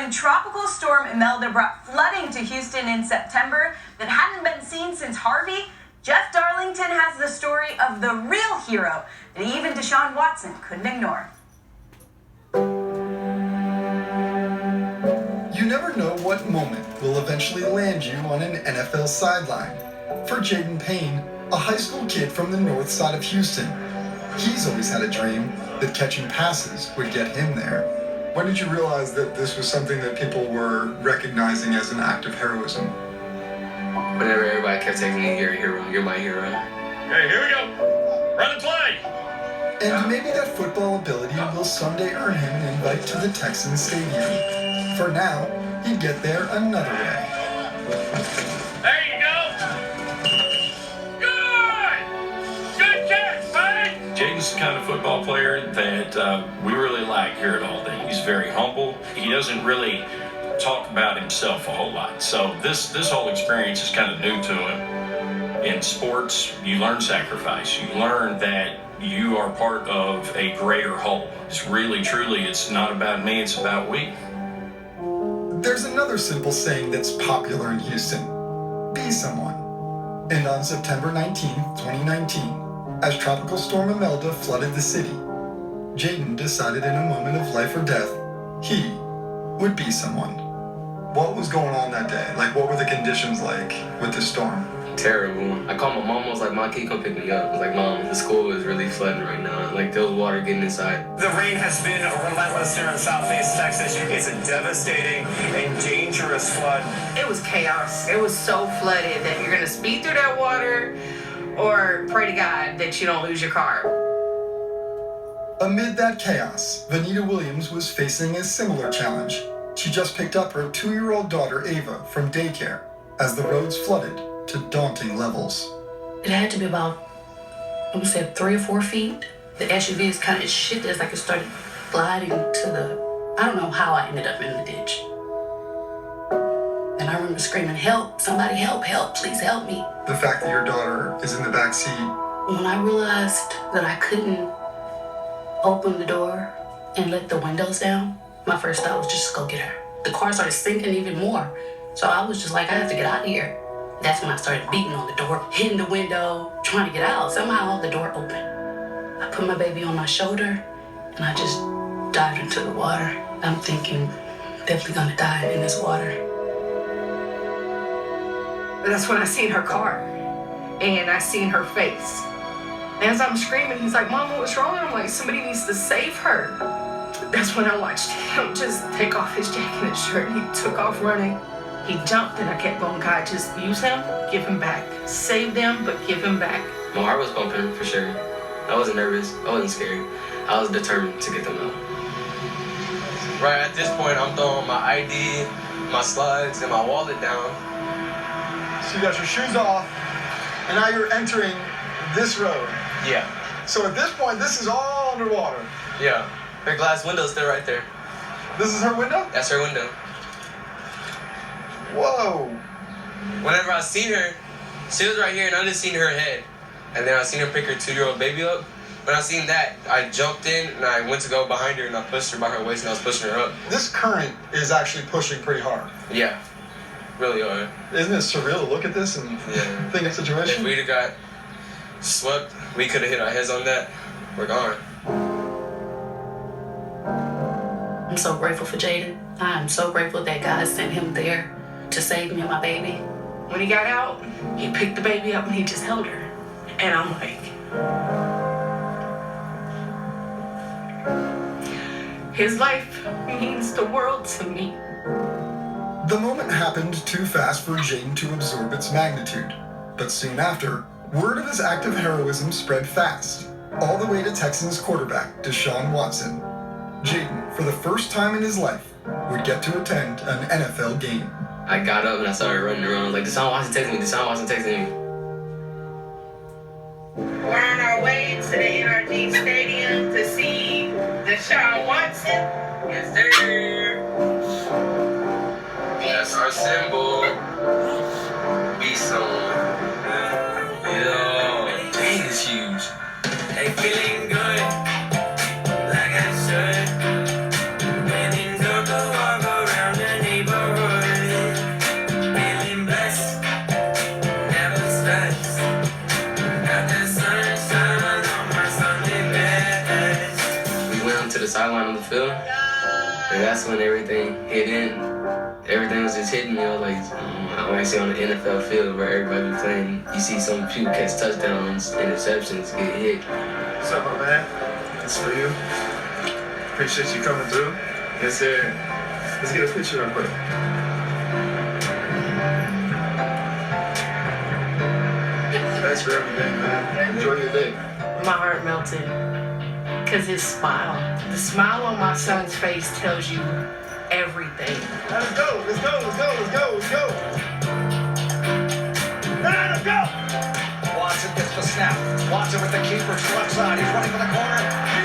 When Tropical Storm Imelda brought flooding to Houston in September that hadn't been seen since Harvey, Jeff Darlington has the story of the real hero that even Deshaun Watson couldn't ignore. You never know what moment will eventually land you on an NFL sideline. For Jayden Payne, a high school kid from the north side of Houston, he's always had a dream that catching passes would get him there. When did you realize that this was something that people were recognizing as an act of heroism? Whenever everybody kept taking me, you're a hero, you're my hero. Okay, here we go. Run the play. And maybe that football ability will someday earn him an invite to the Texans stadium. For now, he'd get there another way. There you go. Good catch, Payne. Jayden's the kind of football player that we really like here at All Day. He's very humble. He doesn't really talk about himself a whole lot. So this whole experience is kind of new to him. In sports, you learn sacrifice. You learn that you are part of a greater whole. It's really, truly, it's not about me, it's about we. There's another simple saying that's popular in Houston: be someone. And on September 19, 2019, as Tropical Storm Imelda flooded the city, Jayden decided in a moment of life or death, he would be someone. What was going on that day? Like, what were the conditions like with the storm? Terrible. I called my mom, I was like, Mom, can you come pick me up? I was like, Mom, the school is really flooding right now. Like, there was water getting inside. The rain has been relentless here in Southeast Texas. It's a devastating and dangerous flood. It was chaos. It was so flooded that you're going to speed through that water or pray to God that you don't lose your car. Amid that chaos, Vanita Williams was facing a similar challenge. She just picked up her 2-year-old daughter, Ava, from daycare as the roads flooded to daunting levels. It had to be about, I would say, 3 or 4 feet. The SUV is kind of shifted. It's like it started gliding to the, I don't know how I ended up in the ditch. And I remember screaming, help, somebody help, please help me. The fact that your daughter is in the back seat. When I realized that I couldn't open the door and let the windows down, my first thought was just go get her. The car started sinking even more. So I was just like, I have to get out of here. That's when I started beating on the door, hitting the window, trying to get out. Somehow the door opened. I put my baby on my shoulder and I just dived into the water. I'm thinking, definitely gonna die in this water. That's when I seen her car and I seen her face. As I'm screaming, he's like, Mama, what's wrong? And I'm like, somebody needs to save her. That's when I watched him just take off his jacket and his shirt. He took off running. He jumped and I kept going, God, just use him, give him back. Save them, but give him back. My heart was pumping, for sure. I wasn't nervous, I wasn't scared. I was determined to get them out. Right at this point, I'm throwing my ID, my slides, and my wallet down. So you got your shoes off, and now you're entering this road. Yeah. So at this point, this is all underwater. Yeah. Her glass window's still right there. This is her window? That's her window. Whoa. Whenever I seen her, she was right here and I just seen her head. And then I seen her pick her 2-year-old baby up. When I seen that, I jumped in and I went to go behind her and I pushed her by her waist and I was pushing her up. This current is actually pushing pretty hard. Yeah, really hard. Isn't it surreal to look at this and think of the situation? If we'd have got swept, we could have hit our heads on that. We're gone. I'm so grateful for Jayden. I'm so grateful that God sent him there to save me and my baby. When he got out, he picked the baby up and he just held her. And I'm like, his life means the world to me. The moment happened too fast for Jayden to absorb its magnitude. But soon after, word of his act of heroism spread fast, all the way to Texans quarterback Deshaun Watson. Jayden, for the first time in his life, would get to attend an NFL game. I got up and I started running around. I was like, Deshaun Watson texting me, Deshaun Watson texting me. We're on our way to the NRG Stadium to see Deshaun Watson. Yes, sir. That's our symbol. Be someone. Yo, dang, it's huge. Hey, feeling good, like I should. When in circle, walk around. And that's when everything hit in. Everything was just hitting me. I was like, I'm actually on the NFL field where everybody be playing. You see some people catch touchdowns, interceptions, get hit. What's up, my man? It's for you. Appreciate you coming through. Yes, sir. Let's get a picture real quick. Thanks for everything, man. Enjoy your day. My heart melted. Because his smile. The smile on my son's face tells you everything. Let's go, let's go, let's go, let's go, let's go. Now let's go. Watson gets the snap. Watson with the keeper, left side. He's running for the corner.